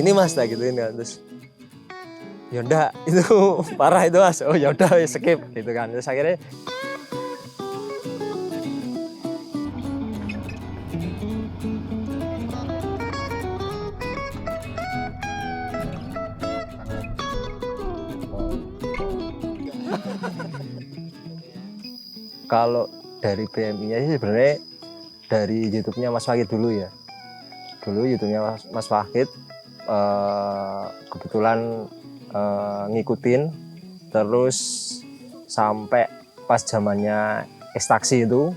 ini mas tak gituin kan, terus ya udah itu parah itu mas, oh ya udah skip gitu kan. Terus akhirnya kalau dari BMI-nya sih sebenarnya dari YouTube-nya Mas Wahid dulu ya. Dulu YouTube-nya Mas Wahid kebetulan ngikutin terus sampai pas zamannya ekstraksi itu.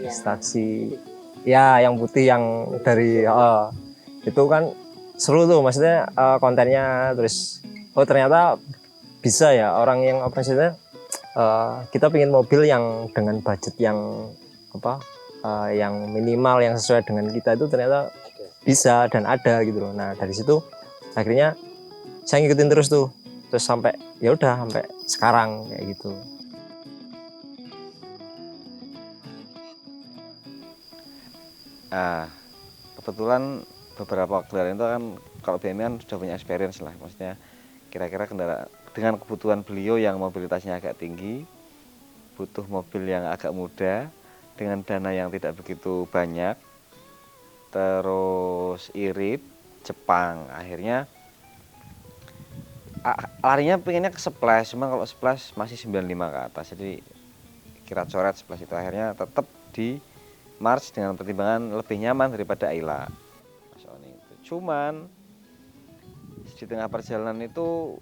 Ekstraksi ya yang putih yang dari itu kan seru tuh, maksudnya kontennya. Terus oh ternyata bisa ya orang yang apa maksudnya kita pengen mobil yang dengan budget yang apa yang minimal yang sesuai dengan kita itu ternyata bisa dan ada gitu loh. Nah dari situ akhirnya saya ngikutin terus tuh, terus sampai ya udah sampai sekarang kayak gitu. Nah, kebetulan beberapa kendaraan itu kan kalau BMW kan sudah punya experience lah, maksudnya kira-kira kendaraan dengan kebutuhan beliau yang mobilitasnya agak tinggi, butuh mobil yang agak muda dengan dana yang tidak begitu banyak, terus irit, Jepang, akhirnya larinya pengennya ke Splash, cuma kalau Splash masih 95 ke atas, jadi kira coret Splash itu akhirnya tetap di Mars dengan pertimbangan lebih nyaman daripada Ayla. Cuman di tengah perjalanan itu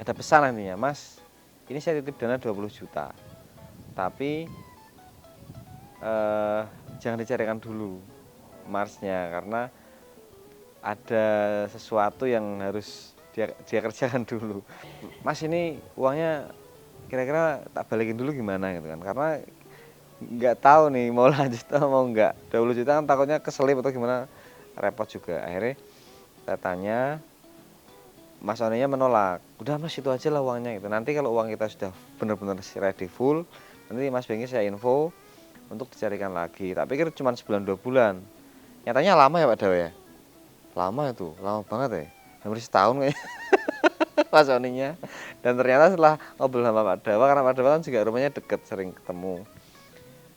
ada pesan nantinya, Mas, ini saya titip dana 20 juta, tapi jangan dicarikan dulu Marsnya karena ada sesuatu yang harus dia kerjakan dulu. Mas, ini uangnya kira-kira tak balikin dulu gimana gitu kan, karena nggak tahu nih mau lanjut atau mau enggak. 20 juta kan takutnya keselip atau gimana, repot juga. Akhirnya saya tanya, Mas Oninya menolak. Udah Mas, itu aja lah uangnya gitu. Nanti kalau uang kita sudah benar-benar ready full, nanti Mas Bengki saya info untuk dicarikan lagi. Tak pikir cuma sebulan 2 bulan. Nyatanya lama ya Pak Dawa ya? Lama itu, lama banget ya. Hampir setahun kayaknya Mas Oninya. Dan ternyata setelah ngobrol sama Pak Dawa, karena Pak Dawa kan juga rumahnya deket, sering ketemu.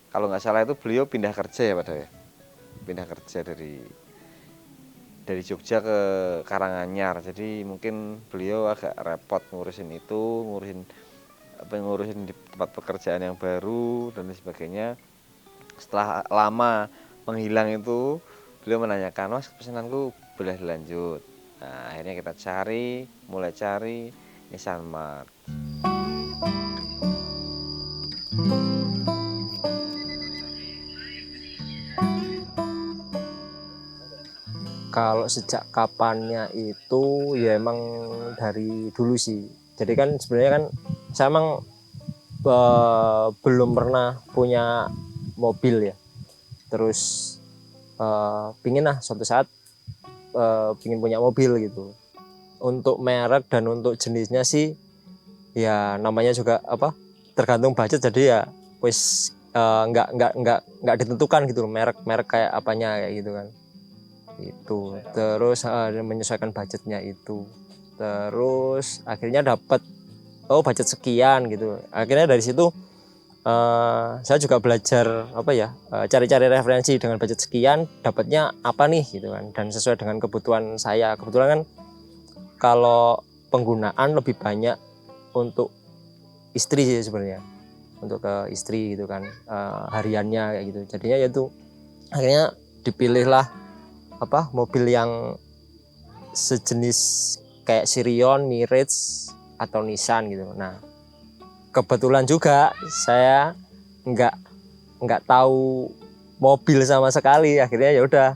Kalau nggak salah itu beliau pindah kerja ya Pak Dawa ya? Pindah kerja dari Jogja ke Karanganyar, jadi mungkin beliau agak repot ngurusin itu, ngurusin di tempat pekerjaan yang baru dan sebagainya. Setelah lama menghilang itu, beliau menanyakan, Mas, pesananku boleh dilanjut. Nah, akhirnya kita mulai cari Nissan Mart. Kalau sejak kapannya itu ya emang dari dulu sih. Jadi kan sebenarnya kan saya emang belum pernah punya mobil ya. Terus pingin lah suatu saat pingin punya mobil gitu. Untuk merek dan untuk jenisnya sih ya namanya juga apa tergantung budget, jadi ya wis nggak ditentukan gitu merek kayak apanya kayak gitu kan. Itu terus menyesuaikan budgetnya itu, terus akhirnya dapat budget sekian gitu. Akhirnya dari situ saya juga belajar apa ya, cari-cari referensi dengan budget sekian dapatnya apa nih gitu kan, dan sesuai dengan kebutuhan saya. Kebetulan kan kalau penggunaan lebih banyak untuk istri sih sebenarnya, untuk ke istri gitu kan, hariannya kayak gitu. Jadinya yaitu akhirnya dipilihlah apa mobil yang sejenis kayak Sirion, Mirage atau Nissan gitu. Nah kebetulan juga saya nggak tahu mobil sama sekali. Akhirnya ya udah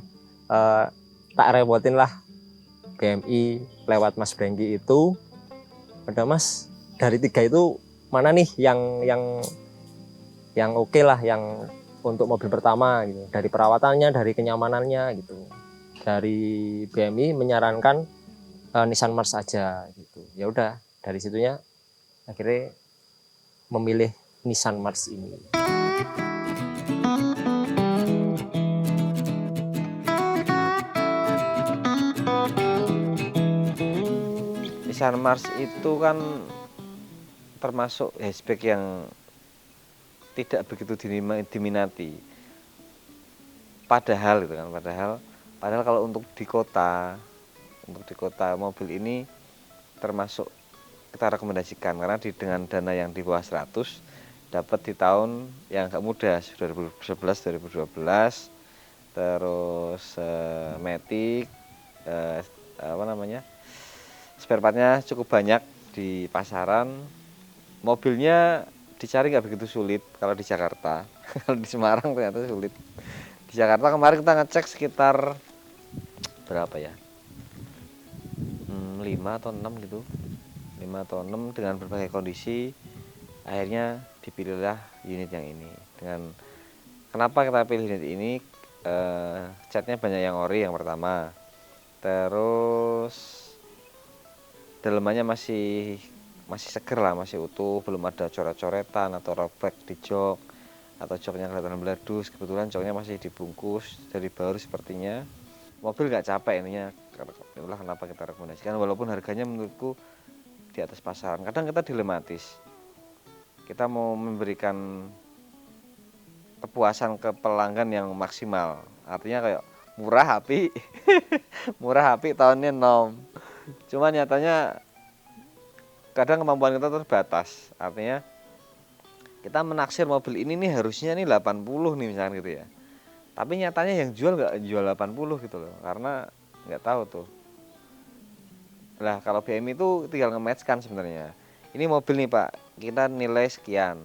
tak repotin lah BMI lewat Mas Bengki itu. Udah Mas, dari 3 itu mana nih yang oke lah, yang untuk mobil pertama gitu, dari perawatannya, dari kenyamanannya gitu. Dari BMI menyarankan Nissan Mars aja gitu. Ya udah dari situnya akhirnya memilih Nissan Mars ini. Nissan Mars itu kan termasuk hatchback yang tidak begitu diminati. Padahal gitu kan, padahal kalau untuk di kota mobil ini termasuk kita rekomendasikan karena dengan dana yang di bawah 100 dapat di tahun yang agak muda 2011 2012, terus Matic, spare partnya cukup banyak di pasaran. Mobilnya dicari nggak begitu sulit kalau di Jakarta. Kalau di Semarang ternyata sulit. Di Jakarta kemarin kita ngecek sekitar berapa ya, 5 atau 6 gitu, 5 atau 6 dengan berbagai kondisi. Akhirnya dipilihlah unit yang ini. Dengan kenapa kita pilih unit ini, catnya banyak yang ori yang pertama, terus dalemannya masih seger lah, masih utuh, belum ada coret-coretan atau robek di jok atau joknya kelihatan beladus. Kebetulan joknya masih dibungkus dari baru sepertinya. Mobil nggak capek ininya, itulah kenapa kita rekomendasikan walaupun harganya menurutku di atas pasaran. Kadang kita dilematis, kita mau memberikan kepuasan ke pelanggan yang maksimal, artinya kayak murah api murah api tahunnya 6, cuma nyatanya kadang kemampuan kita terbatas. Artinya kita menaksir mobil ini nih harusnya nih 80 nih misalkan gitu ya, tapi nyatanya yang jual nggak jual 80 gitu loh, karena nggak tahu tuh. Lah kalau BM itu tinggal nge-match kan sebenarnya. Ini mobil nih Pak, kita nilai sekian,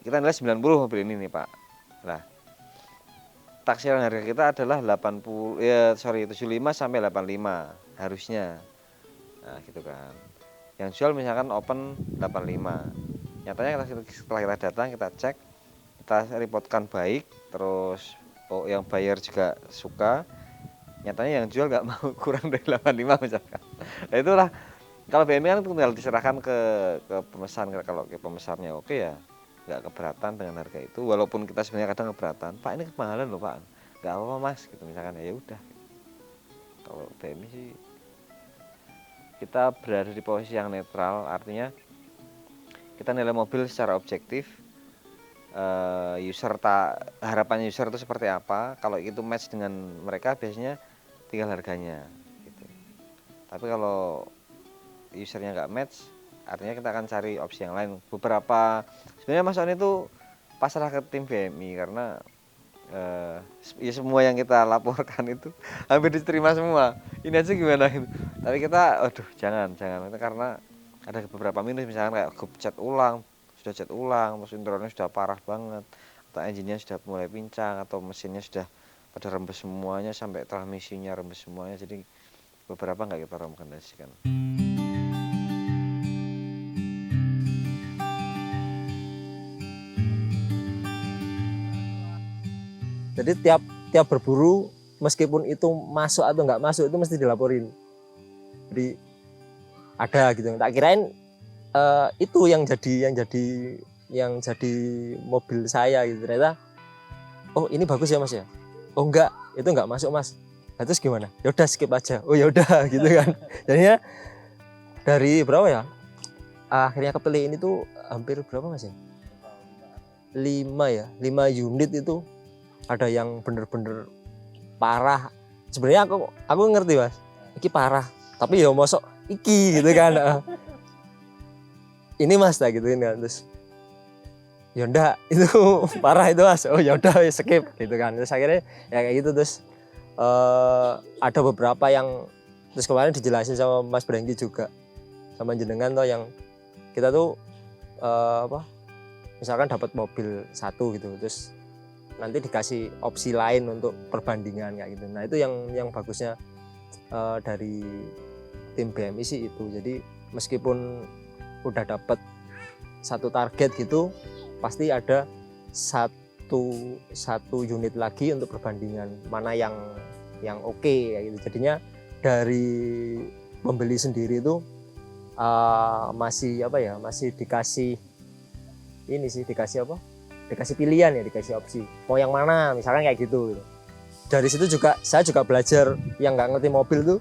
kita nilai 90 mobil ini nih Pak. Lah taksiran harga kita adalah 75 sampai 85 harusnya. Nah gitu kan. Yang jual misalkan open 85. Nyatanya setelah kita datang, kita cek, kita reportkan baik, terus yang bayar juga suka. Nyatanya yang jual nggak mau kurang dari 85 misalkan. Nah itulah, kalau BMI kan tinggal diserahkan ke pemesan. Kalau ke pemesannya oke ya nggak keberatan dengan harga itu, walaupun kita sebenarnya kadang keberatan, Pak ini kemahalan loh Pak, nggak apa-apa Mas gitu misalkan, ya udah. Kalau BMI sih kita berada di posisi yang netral, artinya kita nilai mobil secara objektif, harapannya user itu seperti apa. Kalau itu match dengan mereka, biasanya tinggal harganya gitu. Tapi kalau usernya nggak match, artinya kita akan cari opsi yang lain. Beberapa sebenarnya Mas On itu pasrah ke tim BMI karena ya semua yang kita laporkan itu hampir diterima semua. Ini aja gimana itu. Tapi kita jangan itu karena ada beberapa minus, misalkan kayak cat ulang, terus interiornya sudah parah banget, atau engine-nya sudah mulai pincang, atau mesinnya sudah pada rembes semuanya, sampai transmisinya rembes semuanya. Jadi beberapa nggak kita rekomendasikan. Jadi tiap berburu, meskipun itu masuk atau nggak masuk, itu mesti dilaporin. Jadi ada gitu. Tak kirain itu yang jadi mobil saya gitu. Ternyata oh ini bagus ya Mas ya. Oh enggak, itu enggak masuk Mas. Nah, terus gimana? Ya udah skip aja. Oh ya udah gitu kan. Jadinya dari berapa ya? Akhirnya kepilih ini tuh hampir berapa Mas ya? 5 ya. 5 unit itu ada yang bener-bener parah. Sebenarnya aku ngerti Mas. Iki parah. Tapi ya mosok iki gitu kan. Ini Mas tak gituin kan, terus ya udah itu parah itu Mas. Oh ya udah skip gitu kan. Terus akhirnya ya kayak gitu. Terus ada beberapa yang terus kemarin dijelasin sama Mas Brengki juga, sama jenengan tuh, yang kita tuh misalkan dapat mobil satu gitu, terus nanti dikasih opsi lain untuk perbandingan kayak gitu. Nah itu yang bagusnya dari tim BMI sih itu. Jadi meskipun udah dapat satu target gitu, pasti ada satu unit lagi untuk perbandingan mana yang oke kayak gitu. Jadinya dari pembeli sendiri itu masih dikasih pilihan ya, dikasih opsi mau yang mana misalkan kayak gitu. Dari situ juga saya belajar, yang nggak ngerti mobil tuh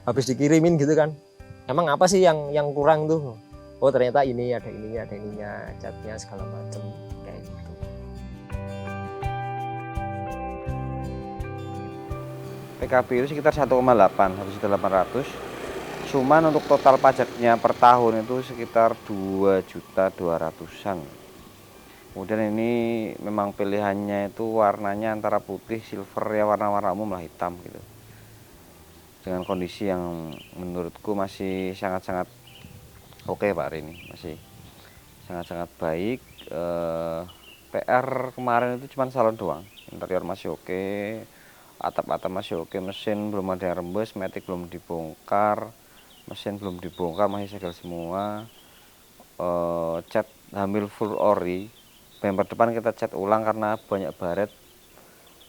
habis dikirimin gitu kan, emang apa sih yang kurang tuh, oh ternyata ini ada ininya catnya segala macam kayak gitu. PKB itu sekitar 1,8, 1.800.000. Cuman untuk total pajaknya per tahun itu sekitar 2.200.000-an. Kemudian ini memang pilihannya itu warnanya antara putih, silver, ya warna-warna umum lah, hitam gitu. Dengan kondisi yang menurutku masih sangat-sangat oke Pak ini, masih sangat-sangat baik. PR kemarin itu cuma salon doang, interior masih oke, atap-atap masih oke, mesin belum ada yang rembes, matic belum dibongkar, mesin belum dibongkar, masih segel semua. Cat hamil full ori, bumper depan kita cat ulang karena banyak baret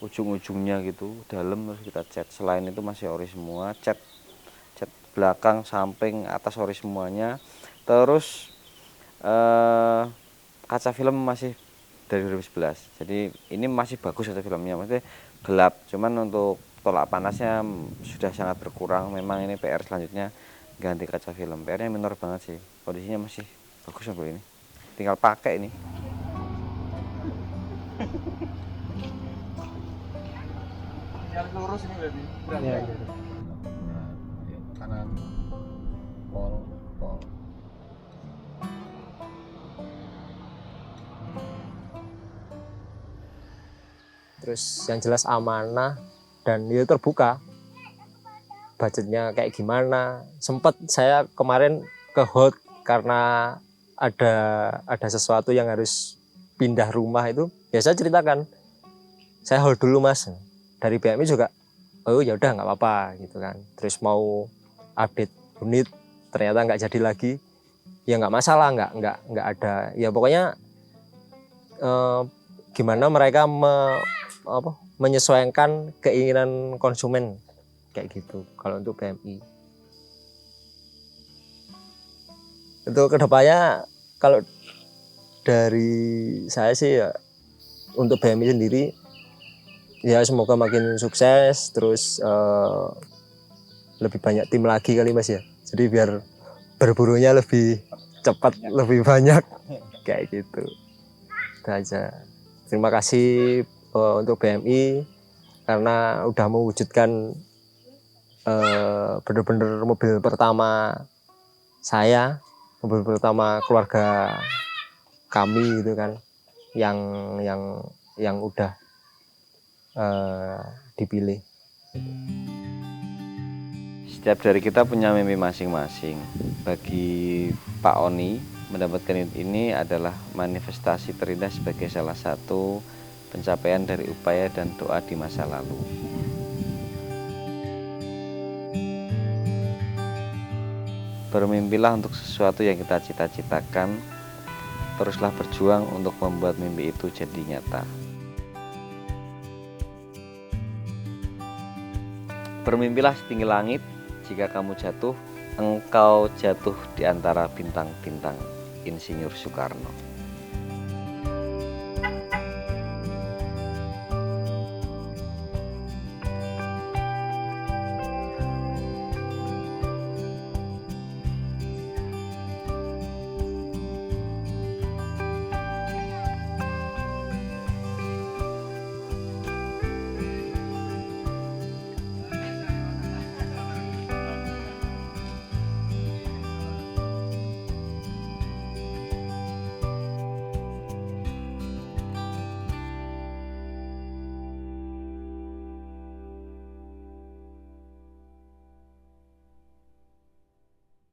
ujung-ujungnya gitu dalam, terus kita cat. Selain itu masih ori semua, cat belakang, samping, atas ori semuanya. Terus kaca film masih dari 2011, jadi ini masih bagus kaca filmnya, maksudnya gelap, cuman untuk tolak panasnya sudah sangat berkurang. Memang ini PR selanjutnya ganti kaca film, PR-nya minor banget sih, kondisinya masih bagus sampai ini, tinggal pakai ini. Yang lurus ini berarti Ya, kanan pol. terus yang jelas amanah dan ya terbuka budgetnya kayak gimana. Sempet saya kemarin ke HOT karena ada sesuatu yang harus pindah rumah itu, ya saya ceritakan saya hold dulu mas, dari BMI juga oh ya udah nggak apa-apa gitu kan. Terus mau update unit ternyata nggak jadi lagi, ya nggak masalah, nggak ada, ya pokoknya gimana mereka menyesuaikan keinginan konsumen kayak gitu kalau untuk BMI. Untuk kedepannya kalau dari saya sih ya, untuk BMI sendiri ya semoga makin sukses, terus lebih banyak tim lagi kali mas ya, jadi biar berburunya lebih cepat, lebih banyak kayak gitu. Itu aja. Terima kasih untuk BMI karena udah mewujudkan bener-bener mobil pertama saya, mobil pertama keluarga kami gitu kan, yang udah dipilih. Setiap dari kita punya mimpi masing-masing. Bagi Pak Oni, mendapatkan unit ini adalah manifestasi terindah sebagai salah satu pencapaian dari upaya dan doa di masa lalu. Bermimpilah untuk sesuatu yang kita cita-citakan, teruslah berjuang untuk membuat mimpi itu jadi nyata. Bermimpilah setinggi langit, jika kamu jatuh, engkau jatuh di antara bintang-bintang. Insinyur Soekarno.